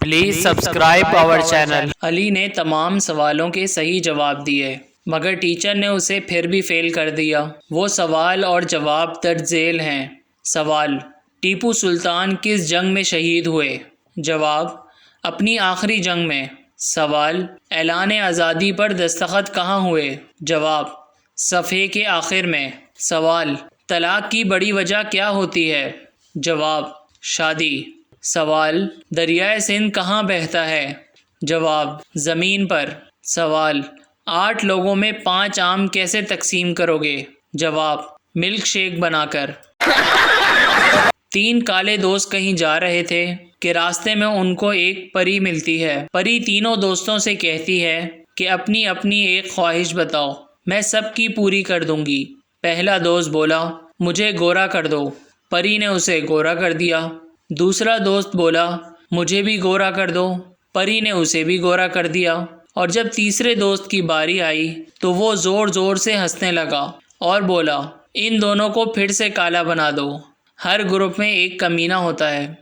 Please subscribe our channel. Ali ने तमाम सवालों के सही जवाब दिए, मगर टीचर ने उसे फिर भी फेल कर दिया। वो सवाल और जवाब दर्ज झेल हैं। सवाल: टीपू सुल्तान किस जंग में शहीद हुए? जवाब: अपनी आखिरी जंग में। सवाल: ऐलान आज़ादी पर दस्तखत कहाँ हुए? जवाब: सफ़े के आखिर में। सवाल: तलाक की बड़ी वजह क्या होती है? जवाब: शादी। सवाल: दरियाए सिंध कहाँ बहता है? जवाब: ज़मीन पर। सवाल: 8 लोगों में 5 आम कैसे तकसीम करोगे? जवाब: मिल्क शेक बनाकर। 3 काले दोस्त कहीं जा रहे थे कि रास्ते में उनको एक परी मिलती है। परी तीनों दोस्तों से कहती है कि अपनी अपनी एक ख्वाहिश बताओ, मैं सबकी पूरी कर दूंगी। पहला दोस्त बोला, मुझे गोरा कर दो। परी ने उसे गोरा कर दिया। दूसरा दोस्त बोला, मुझे भी गोरा कर दो। परी ने उसे भी गोरा कर दिया। और जब तीसरे दोस्त की बारी आई तो वो ज़ोर ज़ोर से हंसने लगा और बोला, इन दोनों को फिर से काला बना दो। हर ग्रुप में एक कमीना होता है।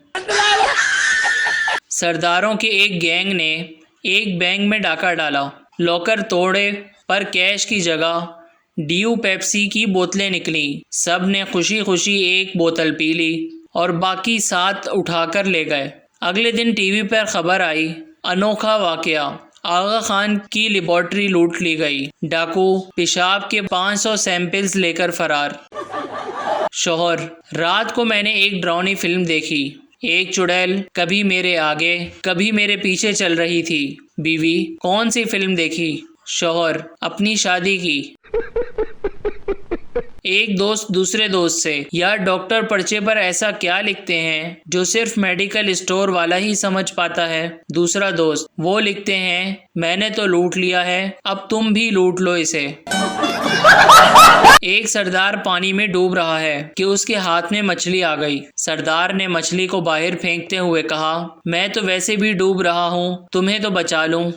सरदारों के एक गैंग ने एक बैंक में डाका डाला। लॉकर तोड़े पर कैश की जगह ड्यू पेप्सी की बोतलें निकली। सब ने खुशी खुशी एक बोतल पी ली और बाकी 7 उठाकर ले गए। अगले दिन टीवी पर खबर आई, अनोखा वाकया, आगा खान की लेबॉर्ट्री लूट ली गई। डाकू पेशाब के 500 सैंपल्स लेकर फरार। शौहर: रात को मैंने एक डरावनी फिल्म देखी। एक चुड़ैल कभी मेरे आगे कभी मेरे पीछे चल रही थी। बीवी: कौन सी फिल्म देखी? शौहर: अपनी शादी की। एक दोस्त दूसरे दोस्त से, यार डॉक्टर पर्चे पर ऐसा क्या लिखते हैं जो सिर्फ मेडिकल स्टोर वाला ही समझ पाता है? दूसरा दोस्त: वो लिखते हैं, मैंने तो लूट लिया है, अब तुम भी लूट लो इसे। एक सरदार पानी में डूब रहा है कि उसके हाथ में मछली आ गई। सरदार ने मछली को बाहर फेंकते हुए कहा, मैं तो वैसे भी डूब रहा हूँ, तुम्हें तो बचा लूं।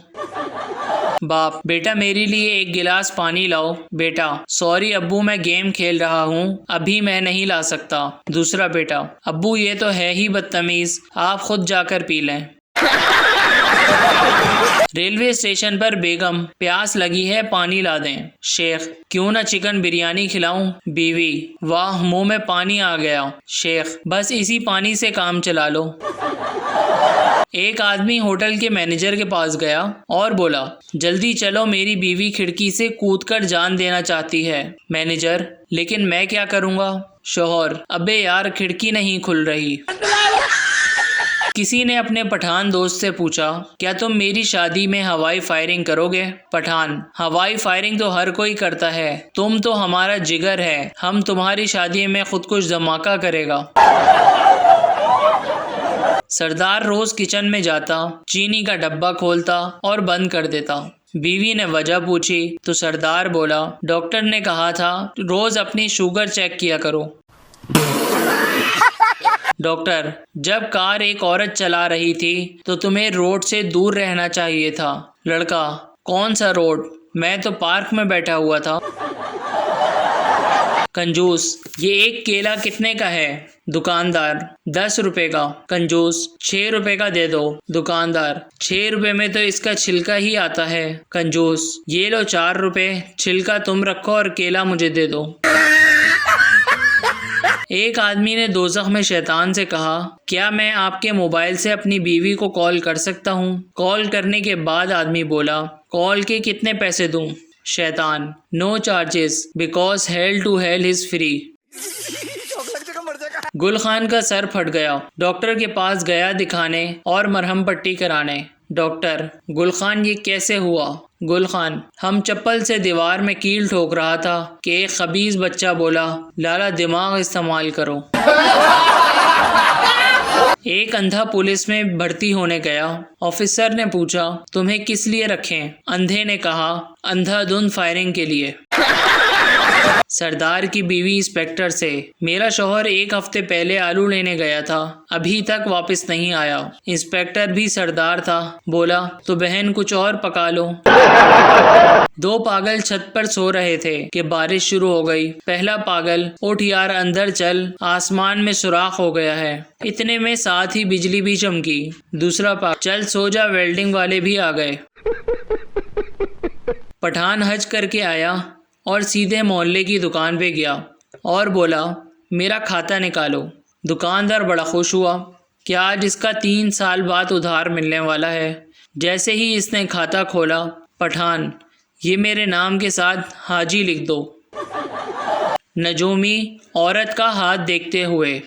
बाप: बेटा मेरे लिए एक गिलास पानी लाओ। बेटा: सॉरी अब्बू, मैं गेम खेल रहा हूँ, अभी मैं नहीं ला सकता। दूसरा बेटा: अब्बू ये तो है ही बदतमीज, आप खुद जाकर पी लें। रेलवे स्टेशन पर बेगम: प्यास लगी है, पानी ला दें। शेख: क्यों ना चिकन बिरयानी खिलाऊं? बीवी: वाह, मुंह में पानी आ गया। शेख: बस इसी पानी से काम चला लो। एक आदमी होटल के मैनेजर के पास गया और बोला, जल्दी चलो, मेरी बीवी खिड़की से कूदकर जान देना चाहती है। मैनेजर: लेकिन मैं क्या करूँगा? शौहर: अबे यार, खिड़की नहीं खुल रही। किसी ने अपने पठान दोस्त से पूछा, क्या तुम मेरी शादी में हवाई फायरिंग करोगे? पठान: हवाई फायरिंग तो हर कोई करता है, तुम तो हमारा जिगर है, हम तुम्हारी शादी में खुद कुछ धमाका करेगा। सरदार रोज किचन में जाता, चीनी का डब्बा खोलता और बंद कर देता। बीवी ने वजह पूछी तो सरदार बोला, डॉक्टर ने कहा था रोज अपनी शुगर चेक किया करो। डॉक्टर: जब कार एक औरत चला रही थी तो तुम्हें रोड से दूर रहना चाहिए था। लड़का: कौन सा रोड? मैं तो पार्क में बैठा हुआ था। कंजूस: ये एक केला कितने का है? दुकानदार: 10 रुपए का। कंजूस: 6 रुपए का दे दो। दुकानदार: 6 रुपए में तो इसका छिलका ही आता है। कंजूस: ये लो 4 रुपए, छिलका तुम रखो और केला मुझे दे दो। एक आदमी ने दोज़ख में शैतान से कहा, क्या मैं आपके मोबाइल से अपनी बीवी को कॉल कर सकता हूँ? कॉल करने के बाद आदमी बोला, कॉल के कितने पैसे दूँ? शैतान: no charges, because hell to hell is free. Gul Khan का सर फट गया। डॉक्टर के पास गया दिखाने और मरहम पट्टी कराने। डॉक्टर: गुल खान, ये कैसे हुआ? गुल खान: हम चप्पल से दीवार में कील ठोक रहा था कि एक खबीज बच्चा बोला, लाला दिमाग इस्तेमाल करो। एक अंधा पुलिस में भर्ती होने गया। ऑफिसर ने पूछा, तुम्हें किस लिए रखें? अंधे ने कहा, अंधाधुंध फायरिंग के लिए। सरदार की बीवी इंस्पेक्टर से, मेरा शौहर 1 हफ्ते पहले आलू लेने गया था, अभी तक वापस नहीं आया। इंस्पेक्टर भी सरदार था, बोला तो बहन कुछ और पका लो। 2 पागल छत पर सो रहे थे कि बारिश शुरू हो गई। पहला पागल, उठ यार अंदर चल, आसमान में सुराख हो गया है। इतने में साथ ही बिजली भी चमकी। दूसरा पागल, चल सो जा, वेल्डिंग वाले भी आ गए। पठान हज करके आया और सीधे मोहल्ले की दुकान पे गया और बोला मेरा खाता निकालो। दुकानदार बड़ा खुश हुआ कि आज इसका 3 साल बाद उधार मिलने वाला है। जैसे ही इसने खाता खोला, पठान, ये मेरे नाम के साथ हाजी लिख दो। नजूमी औरत का हाथ देखते हुए,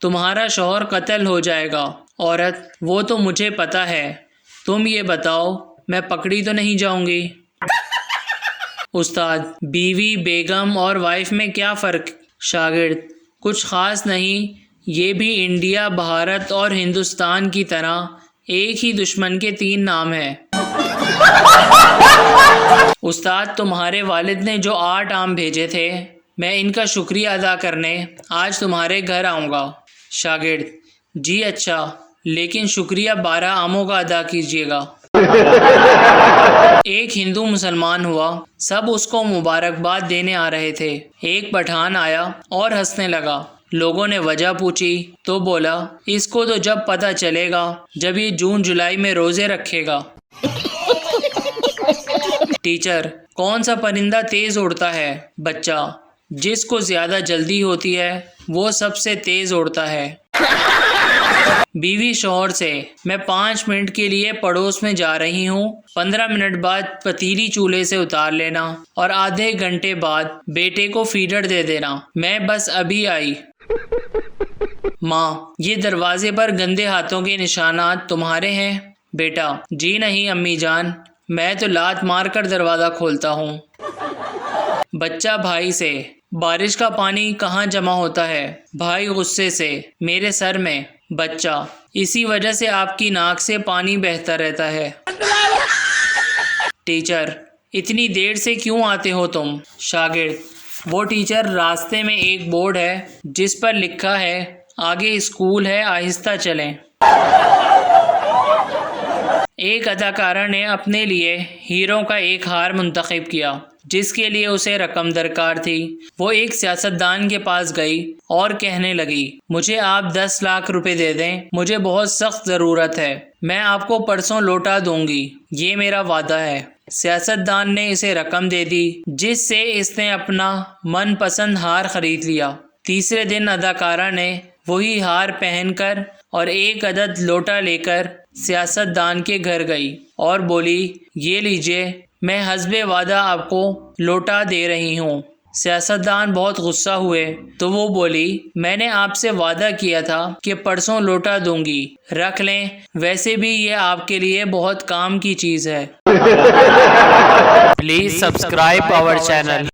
तुम्हारा शौहर कत्ल हो जाएगा। औरत, वो तो मुझे पता है, तुम ये बताओ मैं पकड़ी तो नहीं जाऊंगी। उस्ताद, बीवी, बेगम और वाइफ में क्या फ़र्क? शागिर्द, कुछ ख़ास नहीं, ये भी इंडिया, भारत और हिंदुस्तान की तरह एक ही दुश्मन के 3 नाम हैं। उस्ताद, तुम्हारे वालिद ने जो 8 आम भेजे थे, मैं इनका शुक्रिया अदा करने आज तुम्हारे घर आऊँगा। शागिर्द, जी अच्छा, लेकिन शुक्रिया 12 आमों का अदा कीजिएगा। एक हिंदू मुसलमान हुआ, सब उसको मुबारकबाद देने आ रहे थे। एक पठान आया और हंसने लगा। लोगों ने वजह पूछी तो बोला, इसको तो जब पता चलेगा जब ये जून जुलाई में रोजे रखेगा। टीचर, कौन सा परिंदा तेज उड़ता है? बच्चा, जिसको ज्यादा जल्दी होती है वो सबसे तेज उड़ता है। बीवी शौहर से, मैं 5 मिनट के लिए पड़ोस में जा रही हूँ, 15 मिनट बाद पतीली चूल्हे से उतार लेना और आधे घंटे बाद बेटे को फीडर दे देना, मैं बस अभी आई। माँ, ये दरवाजे पर गंदे हाथों के निशानात तुम्हारे हैं? बेटा, जी नहीं अम्मी जान, मैं तो लात मार कर दरवाज़ा खोलता हूँ। बच्चा भाई से, बारिश का पानी कहाँ जमा होता है? भाई गुस्से से, मेरे सर में। बच्चा, इसी वजह से आपकी नाक से पानी बहता रहता है। टीचर, इतनी देर से क्यों आते हो तुम? शागिर्द, वो टीचर, रास्ते में एक बोर्ड है जिस पर लिखा है आगे स्कूल है, आहिस्ता चलें। एक अदाकारा ने अपने लिए हीरो का एक हार मुंतखब किया जिसके लिए उसे रकम दरकार थी। वो एक सियासतदान के पास गई और कहने लगी, मुझे आप 10 लाख रुपए दे दें, मुझे बहुत सख्त ज़रूरत है, मैं आपको परसों लौटा दूंगी, ये मेरा वादा है। सियासतदान ने इसे रकम दे दी जिससे इसने अपना मनपसंद हार खरीद लिया। तीसरे दिन अदाकारा ने वही हार पहनकर और एक अदद लोटा लेकर सियासतदान के घर गई और बोली, ये लीजिए, मैं हस्बे वादा आपको लोटा दे रही हूँ। सियासतदान बहुत गुस्सा हुए तो वो बोली, मैंने आपसे वादा किया था कि परसों लोटा दूंगी, रख लें, वैसे भी ये आपके लिए बहुत काम की चीज़ है। Please subscribe our channel.